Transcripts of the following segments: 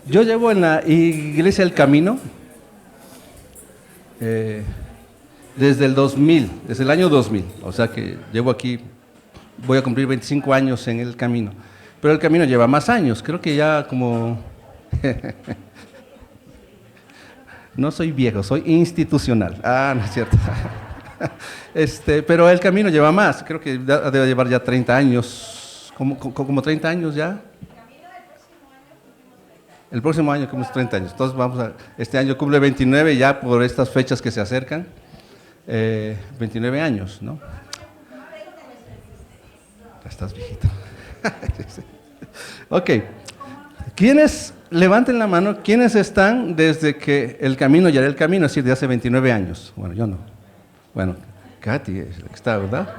Yo llevo en la Iglesia El Camino eh, desde el 2000, desde el año 2000. O sea que llevo aquí, voy a cumplir 25 años en El Camino. Pero El Camino lleva más años, creo que ya como... No soy viejo, soy institucional. Ah, no es cierto. Pero El Camino lleva más, creo que debe llevar ya 30 años, como 30 años ya. El próximo año cumplimos 30 años. Entonces este año cumple 29 ya por estas fechas que se acercan. 29 años, ¿no? Ya estás viejito. Ok. ¿Quiénes, levanten la mano, quiénes están desde que El Camino ya era El Camino, es decir, de hace 29 años? Bueno, yo no. Bueno, Katy es la que está, ¿verdad?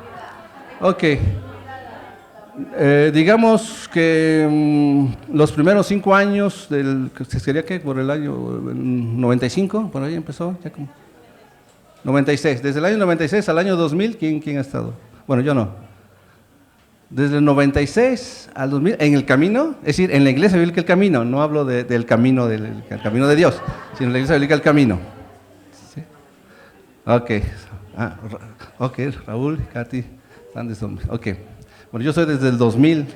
Ok. Digamos que los primeros 5 años ¿sería qué? Por el año 95, por ahí empezó, ya como 96, desde el año 96 al año 2000, ¿quién ha estado? Bueno, yo no. Desde el 96 al 2000, en El Camino, es decir, en la Iglesia Bíblica El Camino, no hablo del camino, del camino de Dios, sino en la Iglesia Bíblica El Camino. ¿Sí? Ok, ok, Raúl, Katy, Anderson, ok. Bueno, yo soy desde el 2000.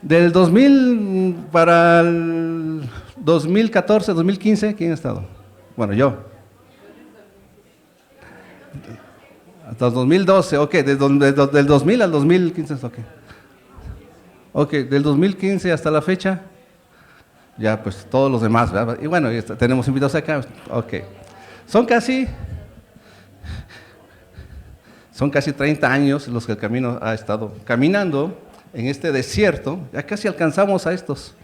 Del 2000 para el 2014, 2015, ¿quién ha estado? Bueno, yo. Hasta el 2012, ok, del 2000 al 2015, ok. Ok, del 2015 hasta la fecha, ya pues todos los demás, ¿verdad? Y bueno, tenemos invitados acá, ok. Son casi 30 años los que El Camino ha estado caminando en este desierto. Ya casi alcanzamos a estos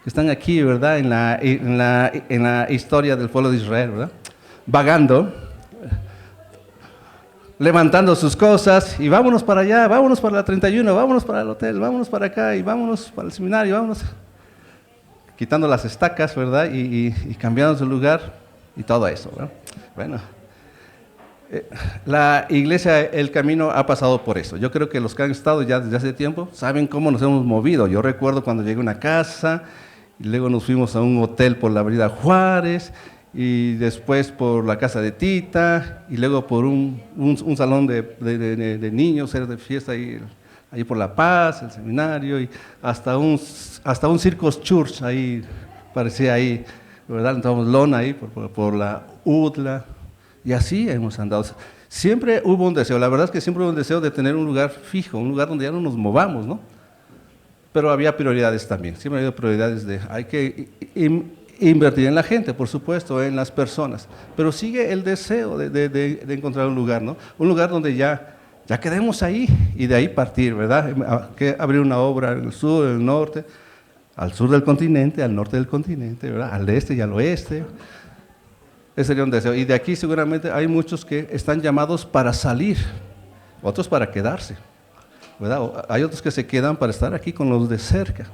que están aquí, ¿verdad? En la historia del pueblo de Israel, ¿verdad? Vagando, levantando sus cosas y vámonos para allá, vámonos para la 31, vámonos para el hotel, vámonos para acá y vámonos para el seminario, vámonos. Quitando las estacas, ¿verdad? Y cambiando su lugar y todo eso, ¿verdad? Bueno. La Iglesia El Camino ha pasado por eso. Yo creo que los que han estado ya desde hace tiempo saben cómo nos hemos movido. Yo recuerdo cuando llegué a una casa y luego nos fuimos a un hotel por la avenida Juárez y después por la casa de Tita y luego por un salón de niños, era de fiesta ahí por La Paz, el seminario y hasta un Circus Church ahí, parecía ahí, ¿verdad? Entramos lona ahí por la UDLA. Y así hemos andado. Siempre hubo un deseo, la verdad es que siempre hubo un deseo de tener un lugar fijo, un lugar donde ya no nos movamos, ¿no? Pero había prioridades también, siempre ha habido prioridades hay que invertir en la gente, por supuesto, en las personas, pero sigue el deseo de encontrar un lugar, ¿no? Un lugar donde ya quedemos ahí y de ahí partir, ¿verdad? Que abrir una obra en el sur, en el norte, al sur del continente, al norte del continente, ¿verdad? Al este y al oeste. Ese sería un deseo. Y de aquí seguramente hay muchos que están llamados para salir, otros para quedarse, ¿verdad? Hay otros que se quedan para estar aquí con los de cerca.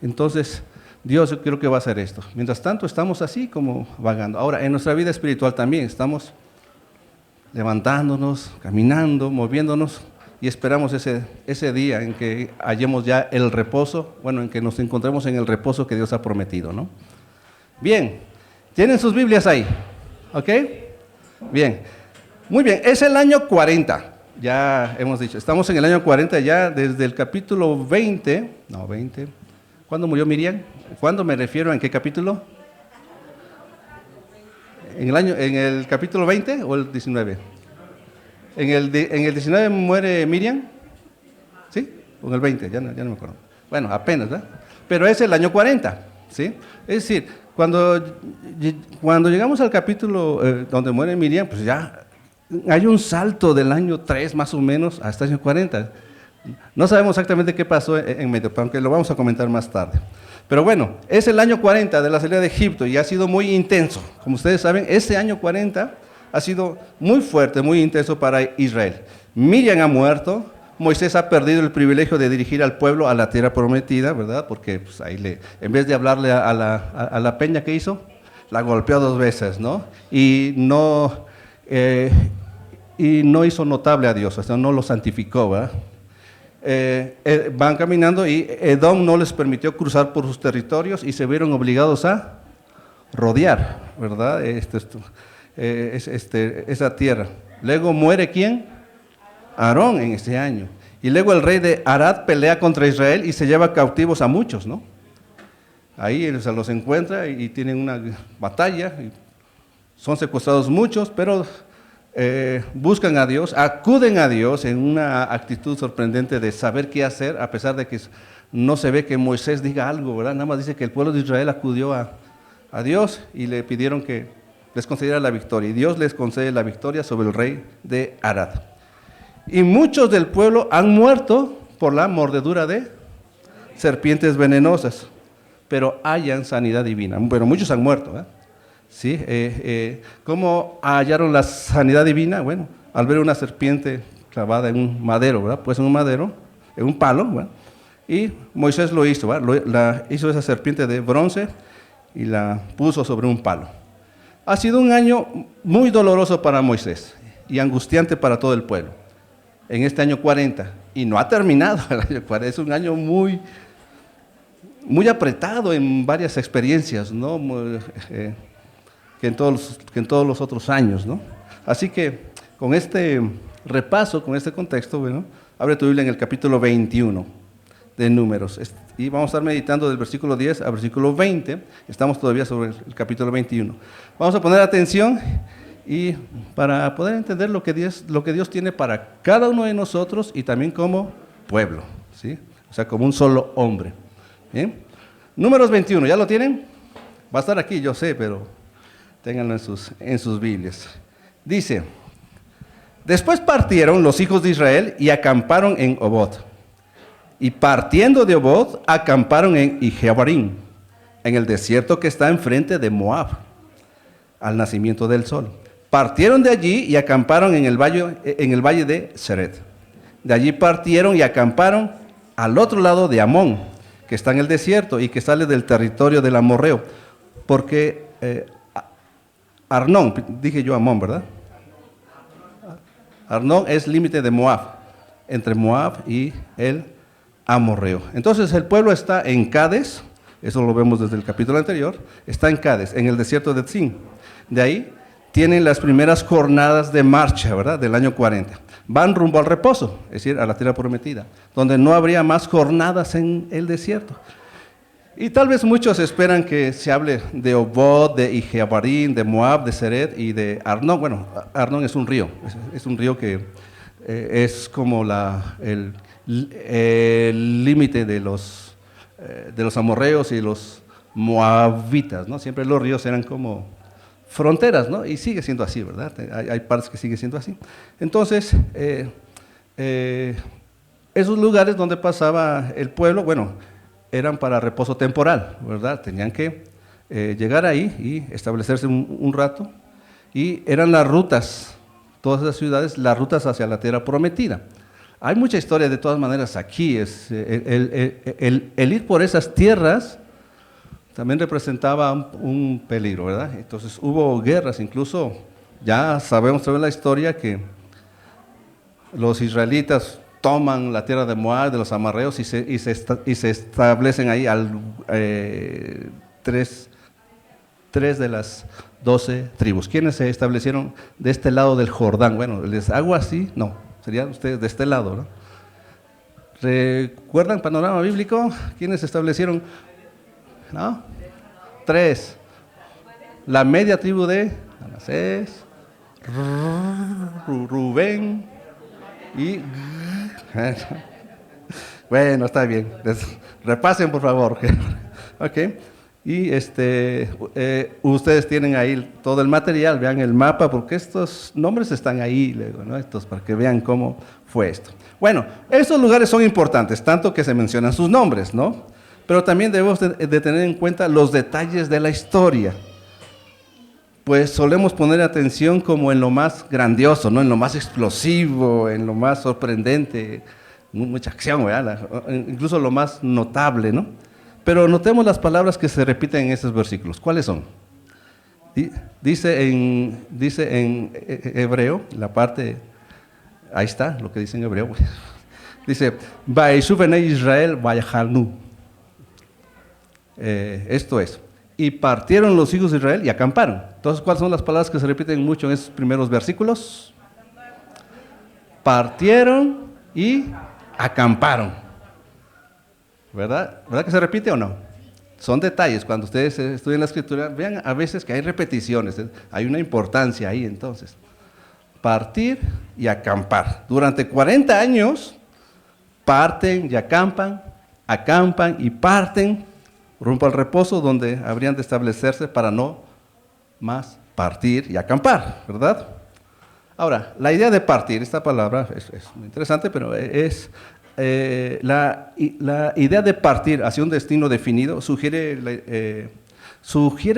Entonces, Dios yo creo que va a hacer esto. Mientras tanto, estamos así como vagando. Ahora, en nuestra vida espiritual también estamos levantándonos, caminando, moviéndonos y esperamos ese día en que hallemos ya el reposo, bueno, en que nos encontremos en el reposo que Dios ha prometido, ¿no? Bien, ¿tienen sus Biblias ahí? ¿Ok? Bien, muy bien, es el año 40, ya hemos dicho, estamos en el año 40 ya desde el capítulo 20, ¿cuándo murió Miriam? ¿Cuándo me refiero? ¿En qué capítulo? ¿En el capítulo 20 o el 19? ¿En el 19 muere Miriam? ¿Sí? ¿O en el 20? Ya no me acuerdo. Bueno, apenas, ¿verdad? Pero es el año 40, ¿sí? Es decir, cuando llegamos al capítulo donde muere Miriam, pues ya hay un salto del año 3 más o menos hasta el año 40. No sabemos exactamente qué pasó en medio, aunque lo vamos a comentar más tarde. Pero bueno, es el año 40 de la salida de Egipto y ha sido muy intenso. Como ustedes saben, ese año 40 ha sido muy fuerte, muy intenso para Israel. Miriam ha muerto. Moisés ha perdido el privilegio de dirigir al pueblo a la tierra prometida, ¿verdad? Porque pues, ahí en vez de hablarle a la peña, ¿qué hizo? La golpeó 2 veces, ¿no? Y no hizo notable a Dios, o sea, no lo santificó, ¿verdad? van caminando y Edom no les permitió cruzar por sus territorios y se vieron obligados a rodear, ¿verdad? Esa tierra. Luego muere ¿quién? Aarón en ese año. Y luego el rey de Arad pelea contra Israel y se lleva cautivos a muchos, ¿no? Ahí se los encuentra y tienen una batalla. Y son secuestrados muchos, pero buscan a Dios, acuden a Dios en una actitud sorprendente de saber qué hacer, a pesar de que no se ve que Moisés diga algo, ¿verdad? Nada más dice que el pueblo de Israel acudió a Dios y le pidieron que les concediera la victoria. Y Dios les concede la victoria sobre el rey de Arad. Y muchos del pueblo han muerto por la mordedura de serpientes venenosas, pero hayan sanidad divina. Pero muchos han muerto, ¿verdad? ¿Sí? ¿Cómo hallaron la sanidad divina? Bueno, al ver una serpiente clavada en un madero, ¿verdad? Pues en un madero, en un palo, ¿verdad? Y Moisés lo hizo, ¿verdad? Hizo esa serpiente de bronce y la puso sobre un palo. Ha sido un año muy doloroso para Moisés y angustiante para todo el pueblo. En este año 40, y no ha terminado el año 40, es un año muy apretado en varias experiencias, ¿no? Que en todos los otros años, ¿no? Así que con este repaso, con este contexto, bueno, abre tu Biblia en el capítulo 21 de Números, y vamos a estar meditando del versículo 10 al versículo 20, estamos todavía sobre el capítulo 21. Vamos a poner atención y para poder entender lo que Dios tiene para cada uno de nosotros y también como pueblo, ¿sí? O sea, como un solo hombre. ¿Bien? Números 21, ¿ya lo tienen? Va a estar aquí, yo sé, pero ténganlo en sus Biblias. Dice: después partieron los hijos de Israel y acamparon en Obot. Y partiendo de Obot, acamparon en Ijeabarim, en el desierto que está enfrente de Moab, al nacimiento del sol. Partieron de allí y acamparon en el valle de Seret. De allí partieron y acamparon al otro lado de Amón, que está en el desierto y que sale del territorio del amorreo, porque Arnón, dije yo Amón, ¿verdad? Arnón es límite de Moab, entre Moab y el amorreo. Entonces el pueblo está en Cades, eso lo vemos desde el capítulo anterior, está en Cades, en el desierto de Tzin. De ahí tienen las primeras jornadas de marcha, ¿verdad? Del año 40. Van rumbo al reposo, es decir, a la tierra prometida, donde no habría más jornadas en el desierto. Y tal vez muchos esperan que se hable de Obot, de Ijeabarim, de Moab, de Seret y de Arnón. Bueno, Arnón es un río que es como el límite de los amorreos y los moabitas, ¿no? Siempre los ríos eran como fronteras, ¿no? Y sigue siendo así, ¿verdad? Hay partes que sigue siendo así. Entonces, esos lugares donde pasaba el pueblo, bueno, eran para reposo temporal, ¿verdad? Tenían que llegar ahí y establecerse un rato, y eran las rutas, todas esas ciudades, las rutas hacia la tierra prometida. Hay mucha historia de todas maneras aquí, el ir por esas tierras también representaba un peligro, ¿verdad? Entonces hubo guerras, incluso ya sabemos la historia que los israelitas toman la tierra de Moab, de los amorreos, y se establecen ahí tres de las 12 tribus. ¿Quiénes se establecieron de este lado del Jordán? Bueno, ¿les hago así? No, serían ustedes de este lado, ¿no? ¿Recuerdan panorama bíblico? ¿Quiénes se establecieron? ¿No? 3. La media tribu de Manasés, Rubén y... Bueno, está bien. Repasen, por favor. Ok. Y ustedes tienen ahí todo el material, vean el mapa, porque estos nombres están ahí, luego, ¿no? Estos, para que vean cómo fue esto. Bueno, estos lugares son importantes, tanto que se mencionan sus nombres, ¿no? Pero también debemos de tener en cuenta los detalles de la historia. Pues solemos poner atención como en lo más grandioso, ¿no? En lo más explosivo, en lo más sorprendente, mucha acción, ¿verdad? Incluso lo más notable, ¿no? Pero notemos las palabras que se repiten en esos versículos. ¿Cuáles son? Dice en hebreo, la parte, ahí está lo que dice en hebreo, Dice, Vaishu Benei Israel Vayahalnu. Esto es. Y partieron los hijos de Israel y acamparon. Entonces, ¿cuáles son las palabras que se repiten mucho en esos primeros versículos? Partieron y acamparon. ¿Verdad? ¿Verdad que se repite o no? Son detalles. Cuando ustedes estudian la escritura, vean a veces que hay repeticiones. Hay una importancia ahí entonces. Partir y acampar. Durante 40 años, parten y acampan y parten rumbo al reposo donde habrían de establecerse para no más partir y acampar, ¿verdad? Ahora, la idea de partir, esta palabra es muy interesante, pero es la idea de partir hacia un destino definido sugiere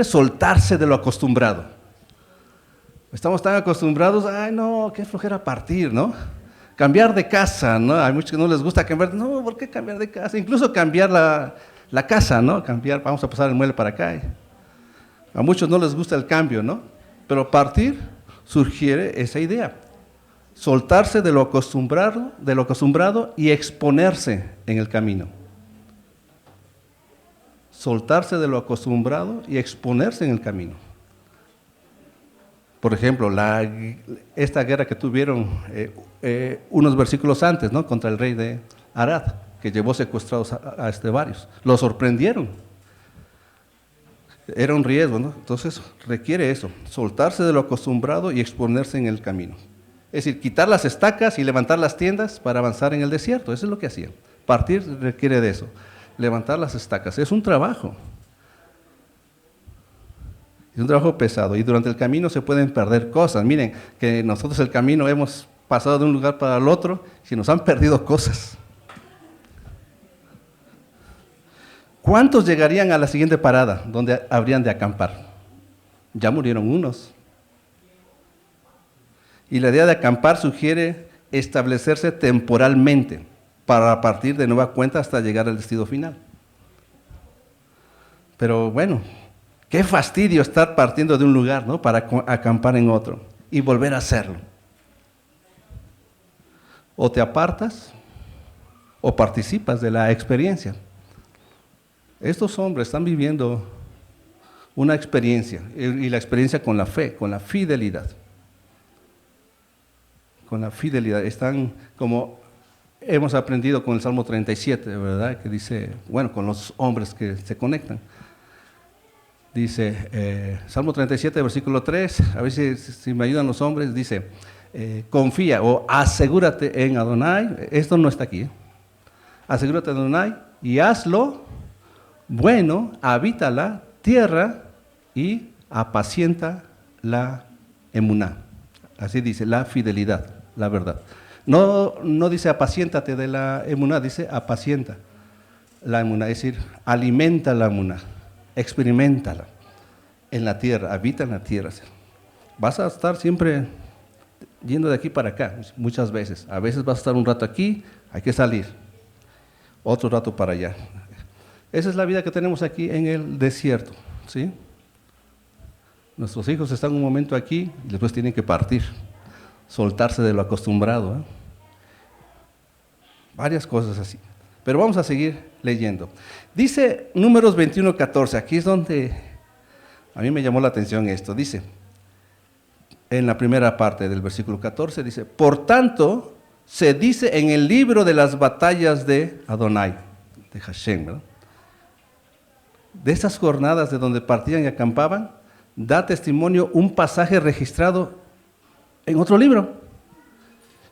soltarse de lo acostumbrado. Estamos tan acostumbrados, ay no, qué flojera partir, ¿no? Cambiar de casa, ¿no? Hay muchos que no les gusta cambiar, no, ¿por qué cambiar de casa? Incluso cambiar la casa, ¿no? Cambiar, vamos a pasar el mueble para acá. A muchos no les gusta el cambio, ¿no? Pero partir sugiere esa idea. Soltarse de lo acostumbrado y exponerse en el camino. Soltarse de lo acostumbrado y exponerse en el camino. Por ejemplo, esta guerra que tuvieron unos versículos antes, ¿no? Contra el rey de Arad, que llevó secuestrados a varios. Lo sorprendieron. Era un riesgo, ¿no? Entonces requiere eso, soltarse de lo acostumbrado y exponerse en el camino. Es decir, quitar las estacas y levantar las tiendas para avanzar en el desierto. Eso es lo que hacían. Partir requiere de eso. Levantar las estacas. Es un trabajo. Es un trabajo pesado y durante el camino se pueden perder cosas. Miren, que nosotros el camino hemos pasado de un lugar para el otro y nos han perdido cosas. ¿Cuántos llegarían a la siguiente parada donde habrían de acampar? Ya murieron unos. Y la idea de acampar sugiere establecerse temporalmente para partir de nueva cuenta hasta llegar al destino final. Pero bueno, qué fastidio estar partiendo de un lugar, ¿no? Para acampar en otro y volver a hacerlo. O te apartas o participas de la experiencia. Estos hombres están viviendo una experiencia, y la experiencia con la fe, con la fidelidad. Con la fidelidad. Están como hemos aprendido con el Salmo 37, ¿verdad? Que dice, bueno, con los hombres que se conectan. Dice, Salmo 37, versículo 3, a ver si me ayudan los hombres, dice, confía o asegúrate en Adonai, esto no está aquí, asegúrate en Adonai y hazlo bueno, habita la tierra y apacienta la emuná. Así dice, la fidelidad, la verdad. No dice apaciéntate de la emuná, dice apacienta la emuná, es decir, alimenta la emuná, experimentala en la tierra, habita en la tierra. Vas a estar siempre yendo de aquí para acá, muchas veces. A veces vas a estar un rato aquí, hay que salir, otro rato para allá. Esa es la vida que tenemos aquí en el desierto, ¿sí? Nuestros hijos están un momento aquí y después tienen que partir, soltarse de lo acostumbrado, ¿eh? Varias cosas así. Pero vamos a seguir leyendo. Dice Números 21:14, aquí es donde a mí me llamó la atención esto. Dice, en la primera parte del versículo 14, dice, por tanto, se dice en el libro de las batallas de Adonai, de Hashem, ¿verdad? De esas jornadas de donde partían y acampaban, da testimonio un pasaje registrado en otro libro,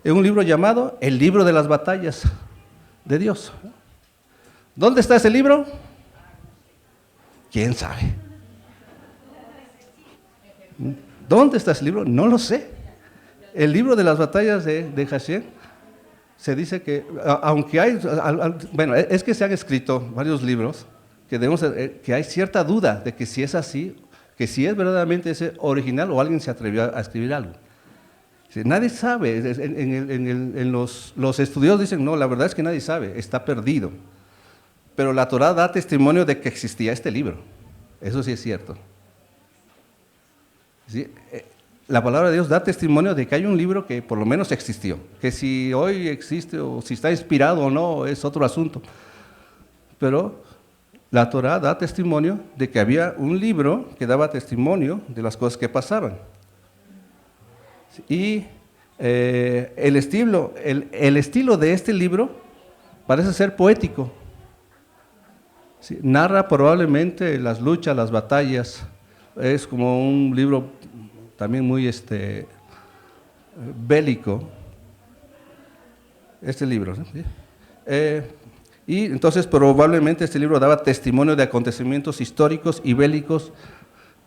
en un libro llamado el libro de las batallas de Dios. ¿Dónde está ese libro? ¿Quién sabe? ¿Dónde está ese libro? No lo sé. El libro de las batallas de Hashem, se dice que, aunque hay, bueno, es que se han escrito varios libros, que hay cierta duda de que si es así, que si es verdaderamente ese original o alguien se atrevió a escribir algo. Nadie sabe, los estudiosos dicen, no, la verdad es que nadie sabe, está perdido. Pero la Torá da testimonio de que existía este libro, eso sí es cierto. ¿Sí? la palabra de Dios da testimonio de que hay un libro que por lo menos existió. Que si hoy existe o si está inspirado o no es otro asunto. Pero la Torá da testimonio de que había un libro que daba testimonio de las cosas que pasaban. Y el estilo de este libro parece ser poético. Sí, narra probablemente las luchas, las batallas. Es como un libro también muy bélico. Este libro, ¿sí? Y entonces probablemente este libro daba testimonio de acontecimientos históricos y bélicos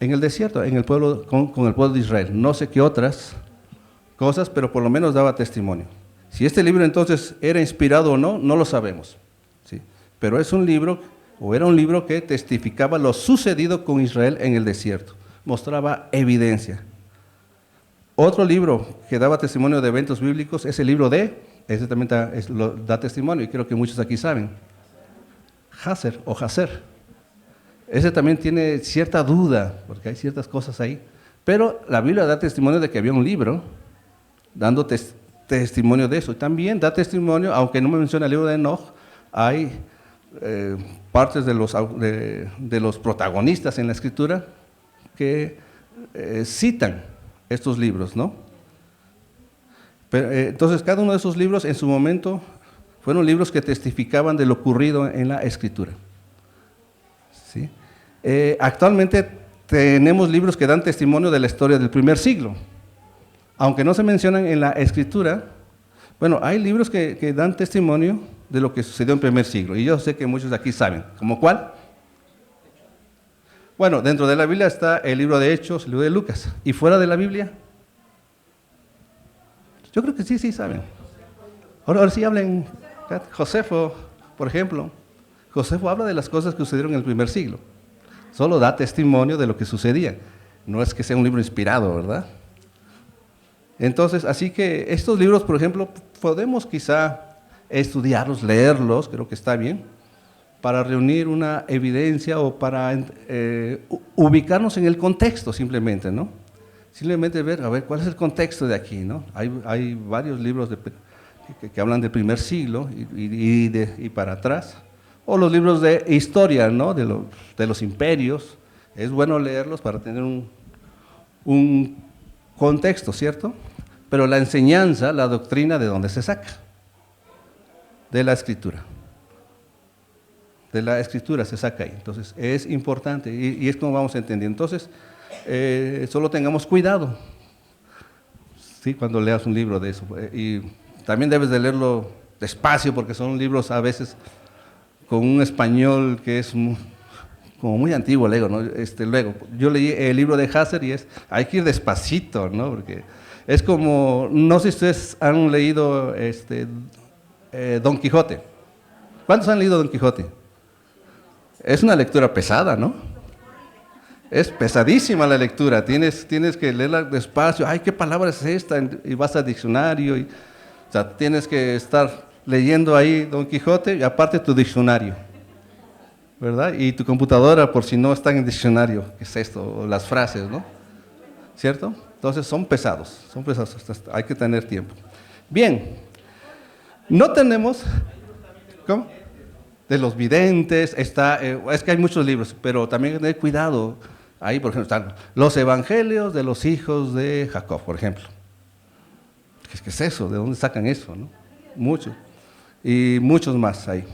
en el desierto, en el pueblo, con el pueblo de Israel. No sé qué otras cosas, pero por lo menos daba testimonio. Si este libro entonces era inspirado o no, no lo sabemos, ¿sí? Pero es un libro, o era un libro que testificaba lo sucedido con Israel en el desierto, mostraba evidencia. Otro libro que daba testimonio de eventos bíblicos es el libro de, ese también da testimonio, y creo que muchos aquí saben, Jaser o Jaser. Ese también tiene cierta duda, porque hay ciertas cosas ahí, pero la Biblia da testimonio de que había un libro dando testimonio de eso. También da testimonio, aunque no me menciona el libro de Enoch, hay partes de los protagonistas en la Escritura que citan estos libros, ¿no? Pero, entonces, cada uno de esos libros en su momento fueron libros que testificaban de lo ocurrido en la Escritura, ¿sí? Actualmente tenemos libros que dan testimonio de la historia del primer siglo. Aunque no se mencionan en la Escritura, bueno, hay libros que dan testimonio de lo que sucedió en el primer siglo. Y yo sé que muchos de aquí saben. ¿Cómo cuál? Bueno, dentro de la Biblia está el libro de Hechos, el libro de Lucas. ¿Y fuera de la Biblia? Yo creo que sí saben. Ahora sí hablen. Josefo, por ejemplo. Josefo habla de las cosas que sucedieron en el primer siglo. Solo da testimonio de lo que sucedía. No es que sea un libro inspirado, ¿verdad? Entonces, así que estos libros, por ejemplo, podemos quizá estudiarlos, leerlos, creo que está bien, para reunir una evidencia o para ubicarnos en el contexto simplemente, ¿no? Simplemente ver, a ver, ¿cuál es el contexto de aquí, no? Hay varios libros que hablan del primer siglo y para atrás, o los libros de historia, ¿no? De los imperios. Es bueno leerlos para tener un contexto, ¿cierto? Pero la enseñanza, la doctrina, ¿de dónde se saca? De la Escritura. De la Escritura se saca ahí. Entonces, es importante y es como vamos a entender. Entonces, solo tengamos cuidado, ¿sí? Cuando leas un libro de eso. Y también debes de leerlo despacio, porque son libros a veces con un español que es como muy antiguo, ¿no? Luego, yo leí el libro de Jaser y hay que ir despacito, ¿no? Porque es como, no sé si ustedes han leído Don Quijote. ¿Cuántos han leído Don Quijote? Es una lectura pesada, ¿no? Es pesadísima la lectura, tienes que leerla despacio. Ay, ¿qué palabra es esta? Y vas al diccionario, o sea, tienes que estar leyendo ahí Don Quijote y aparte tu diccionario, ¿verdad? Y tu computadora, por si no está en el diccionario, ¿qué es esto? O las frases, ¿no? ¿Cierto? Entonces son pesados, hay que tener tiempo. Bien, no tenemos, ¿cómo? De los videntes, es que hay muchos libros, pero también hay que tener cuidado. Ahí, por ejemplo, están los evangelios de los hijos de Jacob, por ejemplo. ¿Qué es eso? ¿De dónde sacan eso, no? Muchos. Y muchos más ahí.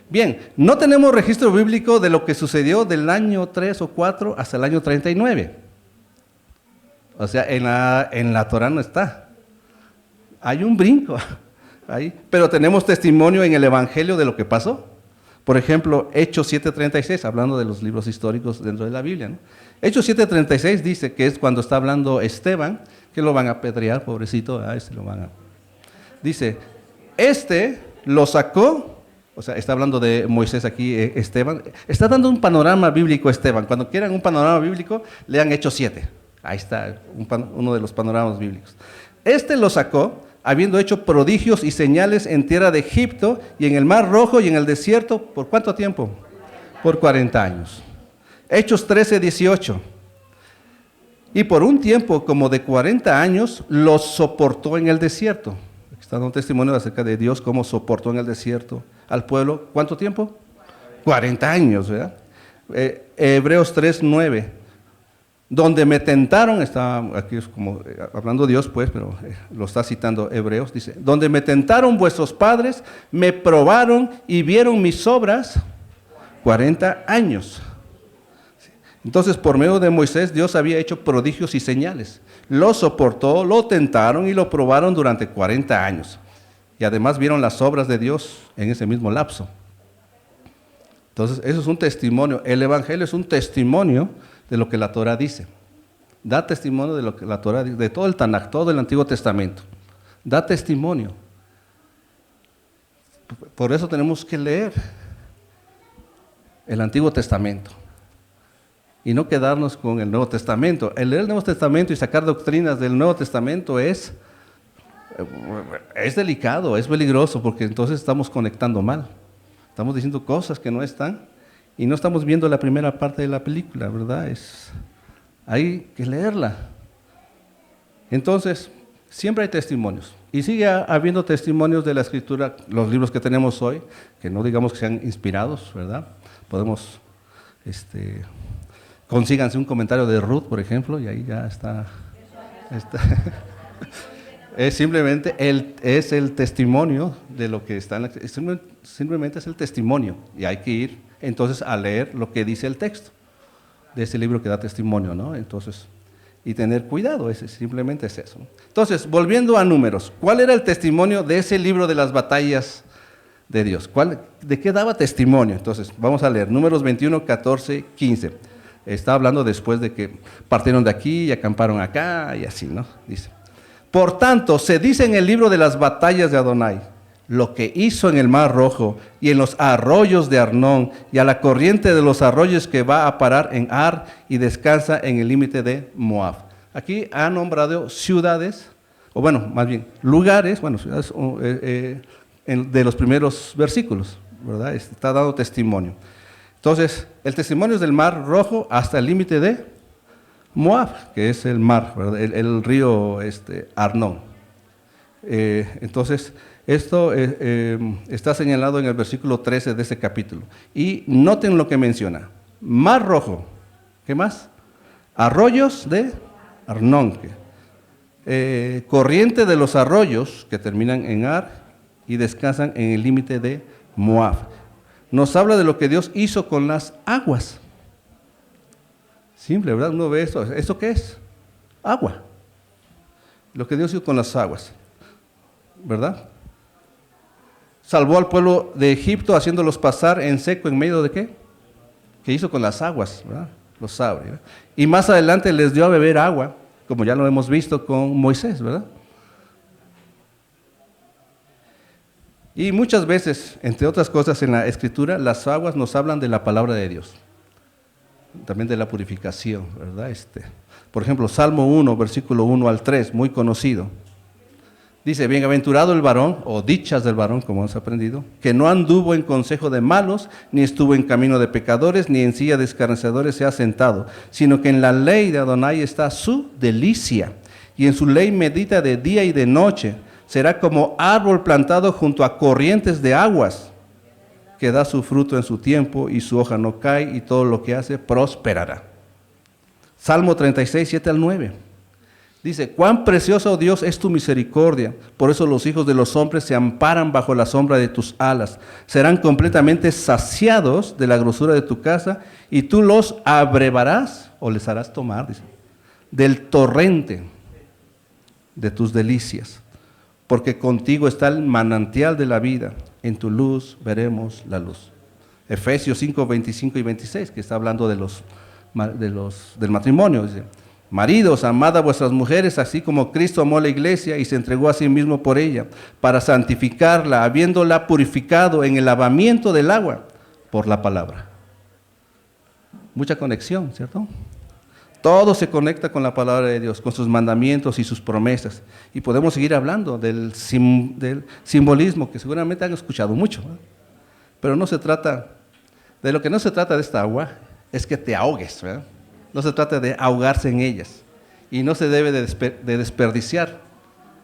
Bien, no tenemos registro bíblico de lo que sucedió del año 3 o 4 hasta el año 39. O sea, en la Torá no está. Hay un brinco ahí, pero tenemos testimonio en el Evangelio de lo que pasó. Por ejemplo, Hechos 7:36, hablando de los libros históricos dentro de la Biblia, ¿no? Hechos 7:36 dice que es cuando está hablando Esteban, que lo van a apedrear, pobrecito, Dice, lo sacó, o sea, está hablando de Moisés aquí, Esteban, está dando un panorama bíblico Esteban. Cuando quieran un panorama bíblico, lean Hechos 7. Ahí está uno de los panoramas bíblicos. Lo sacó, habiendo hecho prodigios y señales en tierra de Egipto y en el Mar Rojo y en el desierto, ¿por cuánto tiempo? Por 40 años. Hechos 13:18. Y por un tiempo como de 40 años los soportó en el desierto. Aquí está un testimonio acerca de Dios, cómo soportó en el desierto al pueblo. ¿Cuánto tiempo? 40 años, ¿verdad? Hebreos 3:9. Donde me tentaron, está aquí es como hablando Dios pues, pero lo está citando Hebreos, dice, donde me tentaron vuestros padres, me probaron y vieron mis obras 40 años. Entonces, por medio de Moisés, Dios había hecho prodigios y señales. Lo soportó, lo tentaron y lo probaron durante 40 años. Y además vieron las obras de Dios en ese mismo lapso. Entonces, eso es un testimonio. El Evangelio es un testimonio de lo que la Torah dice. Da testimonio de lo que la Torah dice, de todo el Tanaj, todo el Antiguo Testamento. Da testimonio. Por eso tenemos que leer el Antiguo Testamento y no quedarnos con el Nuevo Testamento. El leer el Nuevo Testamento y sacar doctrinas del Nuevo Testamento es delicado, es peligroso, porque entonces estamos conectando mal. Estamos diciendo cosas que no están y no estamos viendo la primera parte de la película, ¿verdad? Hay que leerla. Entonces, siempre hay testimonios. Y sigue habiendo testimonios de la Escritura, los libros que tenemos hoy, que no digamos que sean inspirados, ¿verdad? Podemos, consíganse un comentario de Ruth, por ejemplo, y ahí ya está. Es simplemente es el testimonio de lo que está en la, simplemente es el testimonio, y hay que ir entonces a leer lo que dice el texto de ese libro que da testimonio, ¿no? Entonces, y tener cuidado, simplemente es eso. Entonces, volviendo a Números, ¿cuál era el testimonio de ese libro de las batallas de Dios? ¿De qué daba testimonio? Entonces, vamos a leer Números 21, 14, 15. Está hablando después de que partieron de aquí y acamparon acá y así, ¿no? Dice, por tanto, se dice en el libro de las batallas de Adonai, lo que hizo en el Mar Rojo y en los arroyos de Arnón y a la corriente de los arroyos que va a parar en Ar y descansa en el límite de Moab. Aquí ha nombrado ciudades, o bueno, más bien lugares, bueno, ciudades de los primeros versículos, ¿verdad? Está dando testimonio. Entonces, el testimonio es del Mar Rojo hasta el límite de Moab, que es el mar, ¿verdad? El río Arnón. Entonces, esto está señalado en el versículo 13 de ese capítulo. Y noten lo que menciona. Mar Rojo. ¿Qué más? Arroyos de Arnón. Corriente de los arroyos que terminan en Ar y descansan en el límite de Moab. Nos habla de lo que Dios hizo con las aguas. Simple, ¿verdad? Uno ve esto. ¿Esto qué es? Agua. Lo que Dios hizo con las aguas. ¿Verdad? Salvó al pueblo de Egipto haciéndolos pasar en seco en medio de ¿qué? ¿Qué hizo con las aguas? ¿Verdad? Los abre. ¿Verdad? Y más adelante les dio a beber agua, como ya lo hemos visto con Moisés, ¿verdad? Y muchas veces, entre otras cosas en la Escritura, las aguas nos hablan de la palabra de Dios. También de la purificación, ¿verdad? Por ejemplo, Salmo 1, versículo 1 al 3, muy conocido. Dice, bienaventurado el varón, o dichas del varón, como hemos aprendido, que no anduvo en consejo de malos, ni estuvo en camino de pecadores, ni en silla de escarnecedores se ha sentado, sino que en la ley de Adonai está su delicia, y en su ley medita de día y de noche. Será como árbol plantado junto a corrientes de aguas, que da su fruto en su tiempo, y su hoja no cae, y todo lo que hace prosperará. Salmo 36, 7 al 9. Dice, cuán precioso, oh Dios, es tu misericordia, por eso los hijos de los hombres se amparan bajo la sombra de tus alas. Serán completamente saciados de la grosura de tu casa, y tú los abrevarás, o les harás tomar, dice, del torrente de tus delicias, porque contigo está el manantial de la vida, en tu luz veremos la luz. Efesios 5, 25 y 26, que está hablando del matrimonio, dice, maridos, amad a vuestras mujeres, así como Cristo amó a la iglesia y se entregó a sí mismo por ella, para santificarla, habiéndola purificado en el lavamiento del agua por la palabra. Mucha conexión, ¿cierto? Todo se conecta con la palabra de Dios, con sus mandamientos y sus promesas. Y podemos seguir hablando del simbolismo, que seguramente han escuchado mucho, ¿no? Pero no se trata, de esta agua, es que te ahogues, ¿verdad? No se trata de ahogarse en ellas, y no se debe de desperdiciar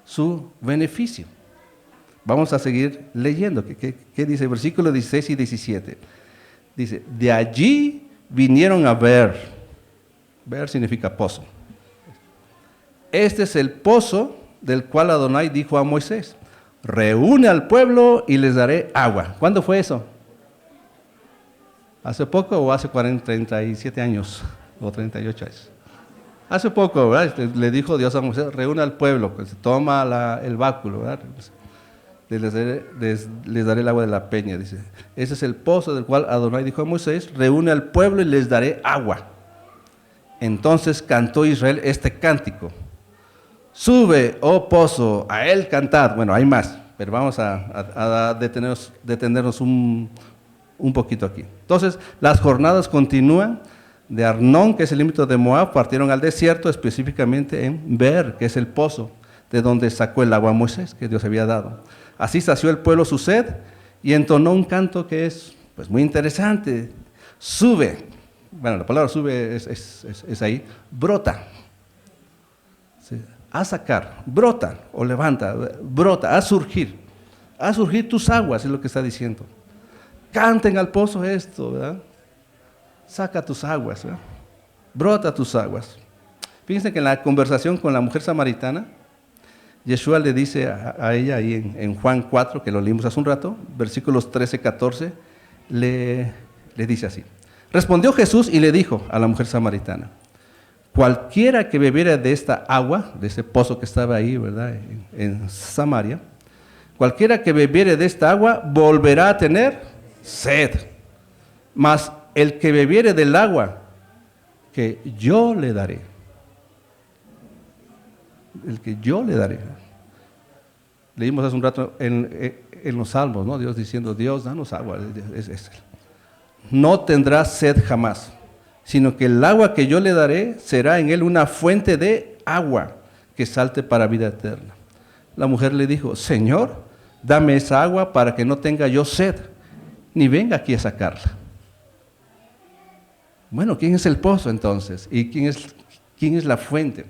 su beneficio. Vamos a seguir leyendo. ¿Qué dice? Versículos 16 y 17. Dice, de allí vinieron a ver. Ver significa pozo. Este es el pozo del cual Adonai dijo a Moisés, reúne al pueblo y les daré agua. ¿Cuándo fue eso? ¿Hace poco o hace 37 años o 38 años? Hace poco, ¿verdad? Le dijo Dios a Moisés, reúne al pueblo, pues, toma el báculo, ¿verdad? Les daré el agua de la peña, dice. Ese es el pozo del cual Adonai dijo a Moisés, reúne al pueblo y les daré agua. Entonces cantó Israel este cántico. Sube, oh pozo, a él cantad. Bueno, hay más, pero vamos a detenernos un poquito aquí. Entonces, las jornadas continúan. De Arnón, que es el límite de Moab, partieron al desierto, específicamente en Beer, que es el pozo de donde sacó el agua a Moisés, que Dios había dado. Así sació el pueblo su sed y entonó un canto que es pues, muy interesante. Sube, bueno, la palabra sube es ahí, brota. ¿Sí? A sacar, brota o levanta, brota, a surgir tus aguas, es lo que está diciendo. Canten al pozo esto, ¿verdad? Saca tus aguas, ¿verdad? Brota tus aguas. Fíjense que en la conversación con la mujer samaritana, Yeshua le dice a ella ahí en Juan 4, que lo leímos hace un rato, versículos 13, 14, le dice así. Respondió Jesús y le dijo a la mujer samaritana, cualquiera que bebiera de esta agua, de ese pozo que estaba ahí, ¿verdad? En Samaria, cualquiera que bebiere de esta agua volverá a tener sed. Mas el que bebiere del agua que yo le daré, el que yo le daré. Leímos hace un rato en los Salmos, ¿no? Dios diciendo, Dios, danos agua. No tendrá sed jamás, sino que el agua que yo le daré será en él una fuente de agua que salte para vida eterna. La mujer le dijo, Señor, dame esa agua para que no tenga yo sed, ni venga aquí a sacarla. Bueno, ¿quién es el pozo entonces? ¿Y quién es la fuente?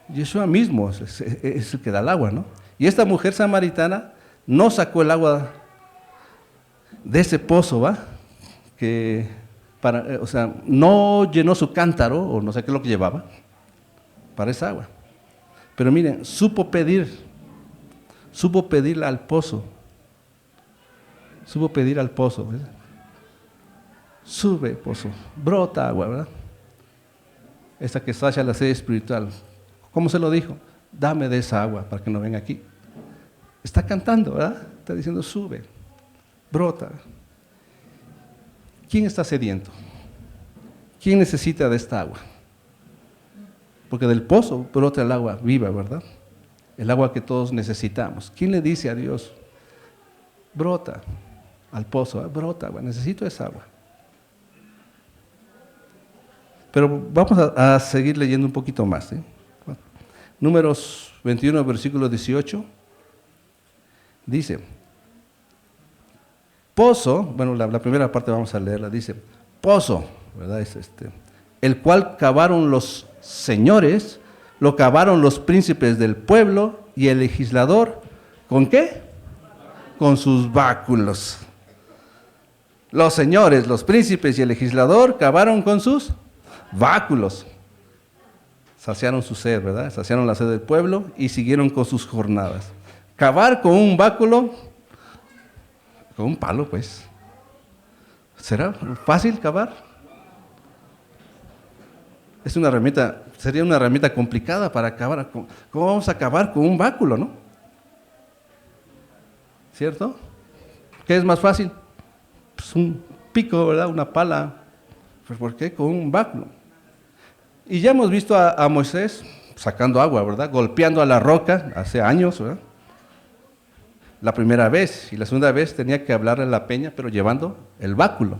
Yeshua mismo es el que da el agua, ¿no? Y esta mujer samaritana no sacó el agua de ese pozo, ¿va? No llenó su cántaro, o no sé qué es lo que llevaba, para esa agua. Pero miren, supo pedirle al pozo. ¿Verdad? Sube, pozo, brota agua, ¿verdad? Esta que sacia la sed espiritual. ¿Cómo se lo dijo? Dame de esa agua para que no venga aquí. Está cantando, ¿verdad? Está diciendo, sube, brota. ¿Quién está sediento? ¿Quién necesita de esta agua? Porque del pozo brota el agua viva, ¿verdad? El agua que todos necesitamos. ¿Quién le dice a Dios? Brota al pozo, brota agua, necesito esa agua. Pero vamos a seguir leyendo un poquito más. Números 21, versículo 18, dice, pozo, bueno, la primera parte vamos a leerla, dice, pozo, ¿verdad? El cual cavaron los señores, lo cavaron los príncipes del pueblo y el legislador, ¿con qué? Con sus báculos. Los señores, los príncipes y el legislador cavaron con sus báculos. Saciaron su sed, ¿verdad? Saciaron la sed del pueblo y siguieron con sus jornadas. Cavar con un báculo, con un palo, pues. ¿Será fácil cavar? Sería una herramienta complicada para cavar. ¿Cómo vamos a cavar con un báculo, no? ¿Cierto? ¿Qué es más fácil? Pues un pico, ¿verdad? Una pala. Pues ¿por qué? Con un báculo. Y ya hemos visto a Moisés sacando agua, ¿verdad? Golpeando a la roca hace años, ¿verdad? La primera vez y la segunda vez tenía que hablarle a la peña, pero llevando el báculo.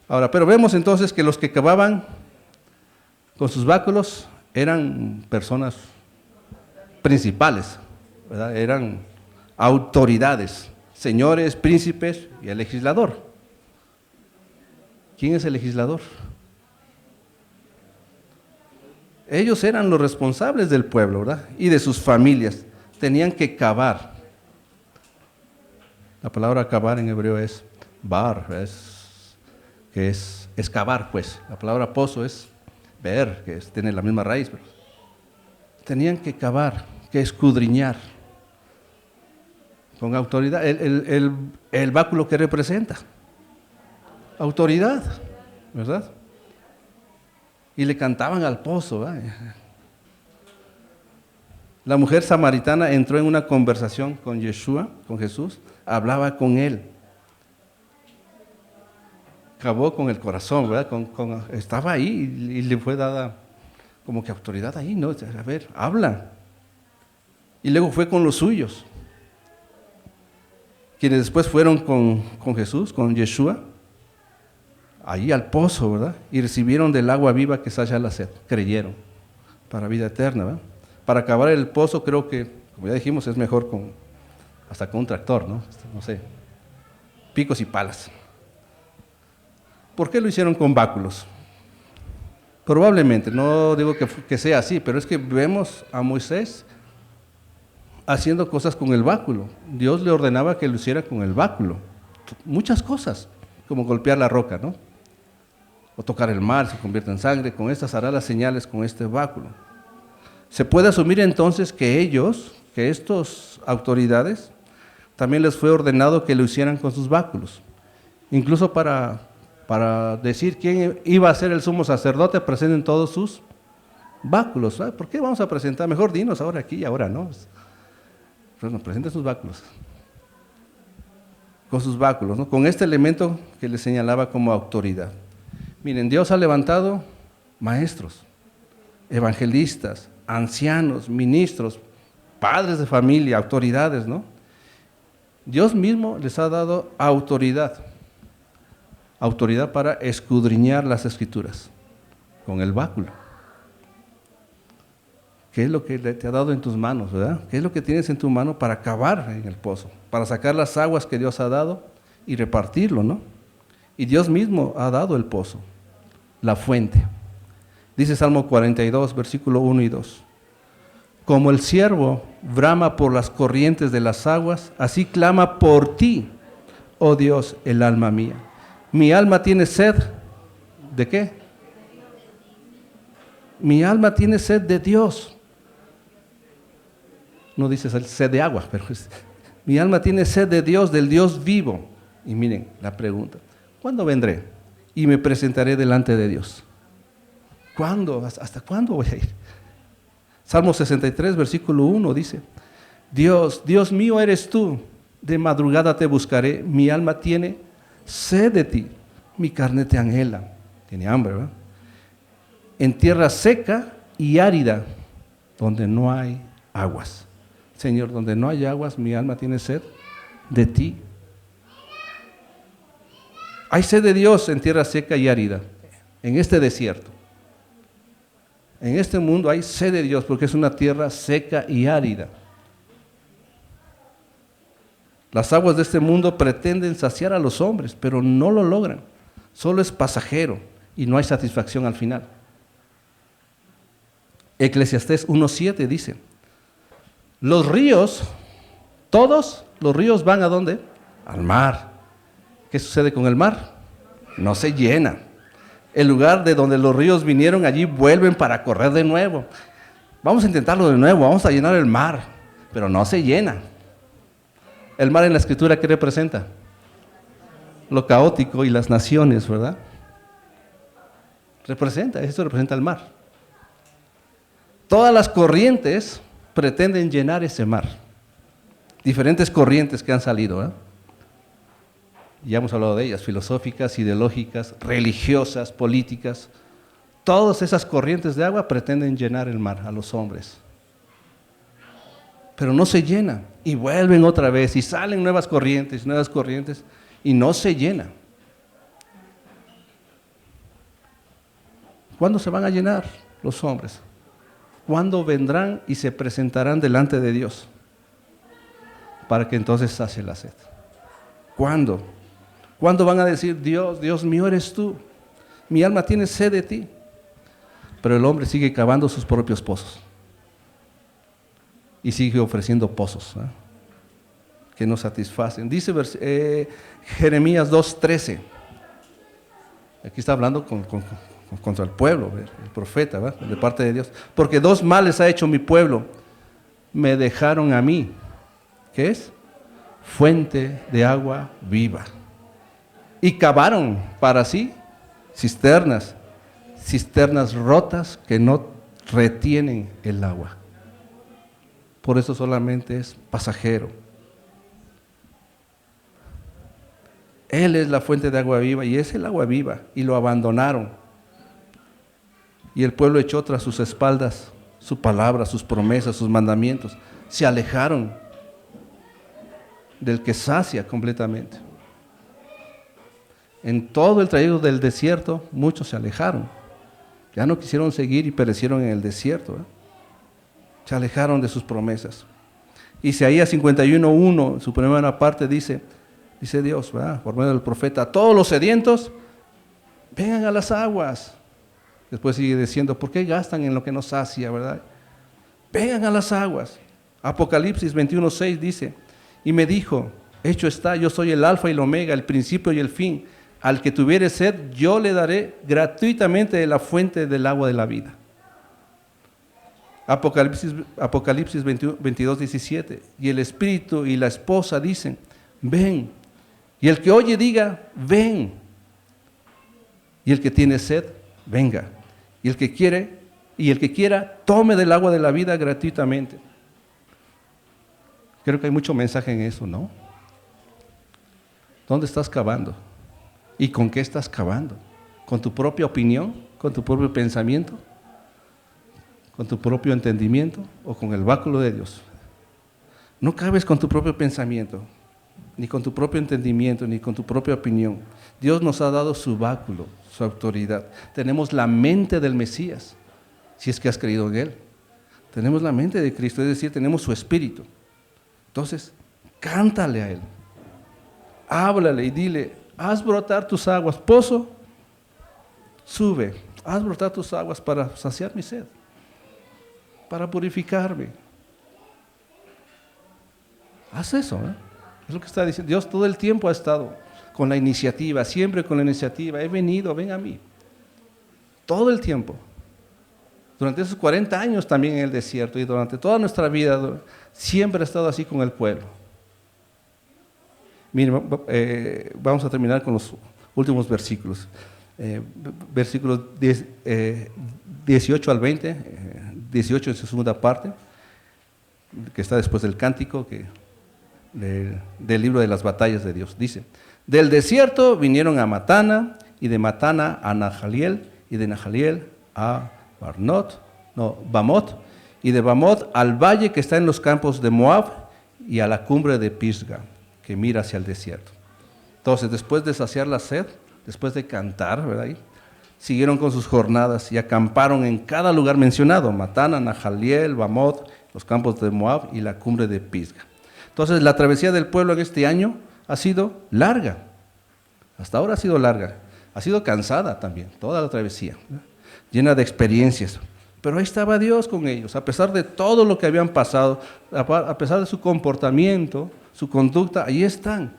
Ahora, pero vemos entonces que los que cavaban con sus báculos eran personas principales, ¿verdad? Eran autoridades, señores, príncipes y el legislador. ¿Quién es el legislador? Ellos eran los responsables del pueblo, ¿verdad? Y de sus familias. Tenían que cavar. La palabra cavar en hebreo es bar, que es excavar, pues. La palabra pozo es ver, tiene la misma raíz. Pero tenían que cavar, que escudriñar. Con autoridad. El báculo que representa. Autoridad, ¿verdad? Y le cantaban al pozo, ¿verdad? La mujer samaritana entró en una conversación con Yeshua, con Jesús, hablaba con él. Acabó con el corazón, ¿verdad? Estaba ahí y le fue dada como que autoridad ahí, ¿no? A ver, habla. Y luego fue con los suyos, quienes después fueron con Jesús, con Yeshua, ahí al pozo, ¿verdad? Y recibieron del agua viva que sacia la sed, creyeron, para vida eterna, ¿verdad? Para acabar el pozo creo que, como ya dijimos, es mejor hasta con un tractor, ¿no? No sé, picos y palas. ¿Por qué lo hicieron con báculos? Probablemente, no digo que sea así, pero es que vemos a Moisés haciendo cosas con el báculo. Dios le ordenaba que lo hiciera con el báculo. Muchas cosas, como golpear la roca, ¿no? O tocar el mar, se convierte en sangre. Con estas hará las señales con este báculo. Se puede asumir entonces que estas autoridades, también les fue ordenado que lo hicieran con sus báculos. Incluso para decir quién iba a ser el sumo sacerdote, presenten todos sus báculos. ¿Por qué vamos a presentar? Mejor dinos ahora aquí y ahora, ¿no? Pues nos presenten sus báculos. Con sus báculos, ¿no? Con este elemento que les señalaba como autoridad. Miren, Dios ha levantado maestros, evangelistas, ancianos, ministros, padres de familia, autoridades, ¿no? Dios mismo les ha dado autoridad para escudriñar las Escrituras con el báculo. ¿Qué es lo que te ha dado en tus manos, verdad? ¿Qué es lo que tienes en tu mano para cavar en el pozo? Para sacar las aguas que Dios ha dado y repartirlo, ¿no? Y Dios mismo ha dado el pozo, la fuente. Dice Salmo 42, versículo 1 y 2. Como el ciervo brama por las corrientes de las aguas, así clama por ti, oh Dios, el alma mía. Mi alma tiene sed, ¿de qué? Mi alma tiene sed de Dios. No dice sed de agua, pero mi alma tiene sed de Dios, del Dios vivo. Y miren la pregunta, ¿cuándo vendré y me presentaré delante de Dios? ¿Cuándo? ¿Hasta cuándo voy a ir? Salmo 63, versículo 1 dice, Dios, Dios mío eres tú, de madrugada te buscaré, mi alma tiene sed de ti, mi carne te anhela. Tiene hambre, ¿verdad? En tierra seca y árida, donde no hay aguas. Señor, donde no hay aguas, mi alma tiene sed de ti. Hay sed de Dios en tierra seca y árida, en este desierto. En este mundo hay sed de Dios porque es una tierra seca y árida. Las aguas de este mundo pretenden saciar a los hombres, pero no lo logran. Solo es pasajero y no hay satisfacción al final. Eclesiastés 1:7 dice, los ríos, todos los ríos van ¿a dónde? Al mar. ¿Qué sucede con el mar? No se llena. El lugar de donde los ríos vinieron, allí vuelven para correr de nuevo. Vamos a intentarlo de nuevo, vamos a llenar el mar, pero no se llena. El mar en la Escritura, ¿qué representa? Lo caótico y las naciones, ¿verdad? Eso representa el mar. Todas las corrientes pretenden llenar ese mar. Diferentes corrientes que han salido, ¿eh? Ya hemos hablado de ellas, filosóficas, ideológicas, religiosas, políticas. Todas esas corrientes de agua pretenden llenar el mar a los hombres. Pero no se llena y vuelven otra vez y salen nuevas corrientes y no se llena. ¿Cuándo se van a llenar los hombres? ¿Cuándo vendrán y se presentarán delante de Dios? Para que entonces sacie la sed. ¿Cuándo? ¿Cuándo van a decir, Dios, Dios mío eres tú? Mi alma tiene sed de ti. Pero el hombre sigue cavando sus propios pozos. Y sigue ofreciendo pozos, ¿eh?, que no satisfacen. Dice Jeremías 2:13. Aquí está hablando contra el pueblo, el profeta, ¿verdad?, de parte de Dios. Porque dos males ha hecho mi pueblo. Me dejaron a mí. ¿Qué es? Fuente de agua viva. Y cavaron para sí cisternas rotas que no retienen el agua. Por eso solamente es pasajero. Él es la fuente de agua viva y es el agua viva, y lo abandonaron. Y el pueblo echó tras sus espaldas su palabra, sus promesas, sus mandamientos. Se alejaron del que sacia completamente. En todo el trayecto del desierto, muchos se alejaron. Ya no quisieron seguir y perecieron en el desierto, ¿eh? Se alejaron de sus promesas. Isaías 51:1, su primera parte dice Dios, ¿verdad?, por medio del profeta: a todos los sedientos, vengan a las aguas. Después sigue diciendo: ¿por qué gastan en lo que no sacia, verdad? Vengan a las aguas. Apocalipsis 21:6 dice: y me dijo, hecho está, yo soy el alfa y el omega, el principio y el fin. Al que tuviere sed, yo le daré gratuitamente de la fuente del agua de la vida. Apocalipsis 22:17. Y el espíritu y la esposa dicen: ven. Y el que oye diga: ven. Y el que tiene sed, venga. Y el que quiera, tome del agua de la vida gratuitamente. Creo que hay mucho mensaje en eso, ¿no? ¿Dónde estás cavando? ¿Y con qué estás cavando? ¿Con tu propia opinión? ¿Con tu propio pensamiento? ¿Con tu propio entendimiento? ¿O con el báculo de Dios? No caves con tu propio pensamiento, ni con tu propio entendimiento, ni con tu propia opinión. Dios nos ha dado su báculo, su autoridad. Tenemos la mente del Mesías, si es que has creído en Él. Tenemos la mente de Cristo, es decir, tenemos su espíritu. Entonces, cántale a Él. Háblale y dile: haz brotar tus aguas, pozo, sube, haz brotar tus aguas para saciar mi sed, para purificarme. Haz eso, ¿eh? Es lo que está diciendo. Dios todo el tiempo ha estado con la iniciativa, siempre con la iniciativa. He venido, ven a mí. Todo el tiempo. Durante esos 40 años también en el desierto y durante toda nuestra vida, siempre ha estado así con el pueblo. Miren, vamos a terminar con los últimos versículos. Versículos 18 al 20, 18 en su segunda parte, que está después del cántico del libro de las batallas de Dios. Dice: del desierto vinieron a Matana, y de Matana a Nahaliel, y de Nahaliel a Bamot, y de Bamot al valle que está en los campos de Moab, y a la cumbre de Pisga, que mira hacia el desierto. Entonces, después de saciar la sed, después de cantar, ¿verdad?, siguieron con sus jornadas y acamparon en cada lugar mencionado: Matana, Nahaliel, Bamot, los campos de Moab y la cumbre de Pisga. Entonces, la travesía del pueblo en este año ha sido larga. Hasta ahora ha sido larga. Ha sido cansada también, toda la travesía, ¿verdad?, llena de experiencias. Pero ahí estaba Dios con ellos, a pesar de todo lo que habían pasado, a pesar de su comportamiento, su conducta, ahí están.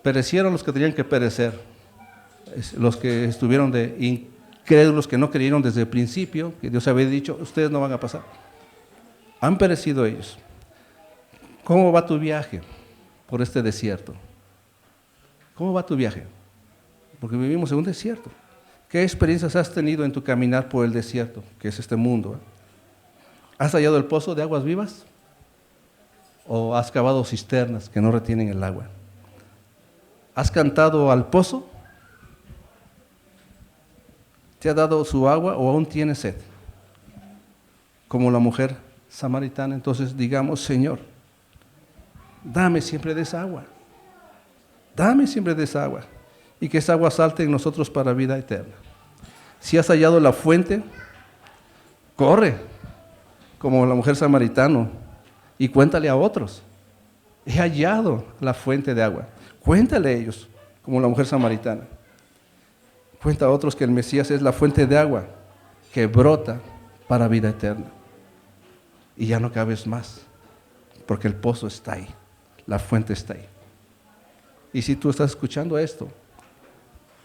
Perecieron los que tenían que perecer, los que estuvieron de incrédulos, que no creyeron desde el principio, que Dios había dicho: ustedes no van a pasar. Han perecido ellos. ¿Cómo va tu viaje por este desierto? ¿Cómo va tu viaje? Porque vivimos en un desierto. ¿Qué experiencias has tenido en tu caminar por el desierto, que es este mundo? ¿Has hallado el pozo de aguas vivas? ¿O has cavado cisternas que no retienen el agua? ¿Has cantado al pozo? ¿Te ha dado su agua o aún tienes sed? Como la mujer samaritana, entonces digamos: Señor, dame siempre de esa agua. Dame siempre de esa agua. Y que esa agua salte en nosotros para vida eterna. Si has hallado la fuente, corre, como la mujer samaritana, y cuéntale a otros: he hallado la fuente de agua. Cuéntale a ellos, como la mujer samaritana. Cuenta a otros que el Mesías es la fuente de agua que brota para vida eterna. Y ya no cabes más, porque el pozo está ahí, la fuente está ahí. Y si tú estás escuchando esto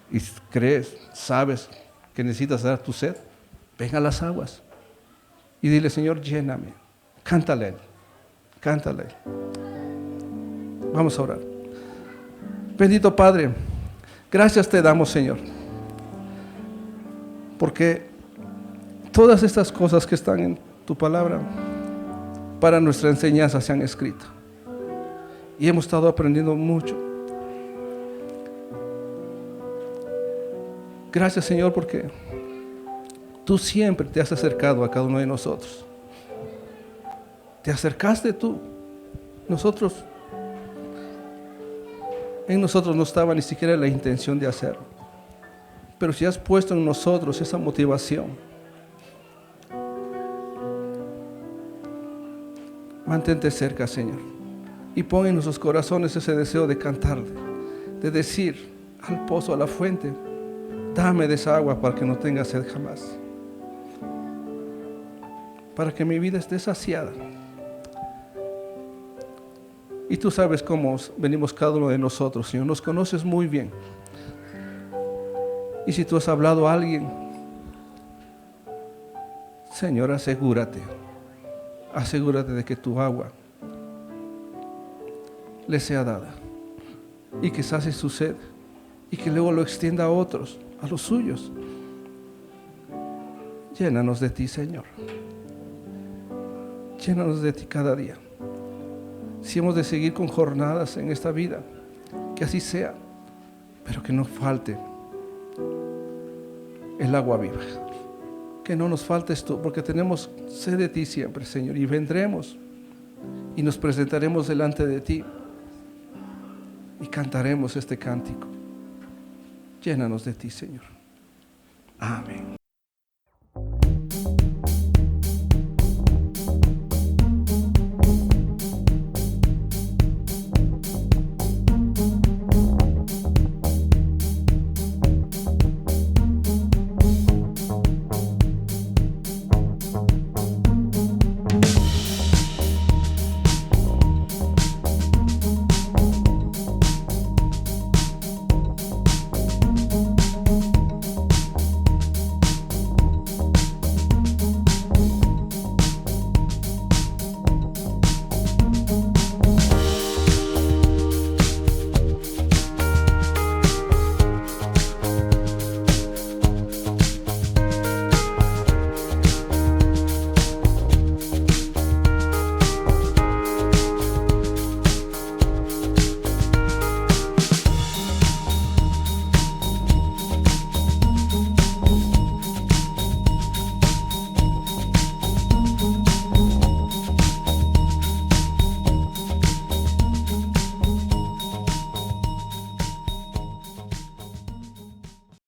y crees, sabes que necesitas dar tu sed, ven a las aguas y dile: Señor, lléname. Cántale a Él, cántale a Él. Vamos a orar. Bendito Padre, gracias te damos, Señor, porque todas estas cosas que están en tu palabra para nuestra enseñanza se han escrito y hemos estado aprendiendo mucho. Gracias, Señor, porque tú siempre te has acercado a cada uno de nosotros. Te acercaste tú. En nosotros no estaba ni siquiera la intención de hacerlo. Pero si has puesto en nosotros esa motivación, mantente cerca, Señor, y pon en nuestros corazones ese deseo de cantarle, de decir al pozo, a la fuente: dame de esa agua para que no tenga sed jamás, para que mi vida esté saciada. Y tú sabes cómo venimos cada uno de nosotros, Señor, nos conoces muy bien. Y si tú has hablado a alguien, Señor, asegúrate de que tu agua le sea dada y que sacie su sed y que luego lo extienda a otros, a los suyos. Llénanos de ti, Señor. Llénanos de ti cada día. Si hemos de seguir con jornadas en esta vida, que así sea, pero que no falte el agua viva. Que no nos faltes tú, porque tenemos sed de ti siempre, Señor, y vendremos y nos presentaremos delante de ti y cantaremos este cántico. Llénanos de ti, Señor. Amén.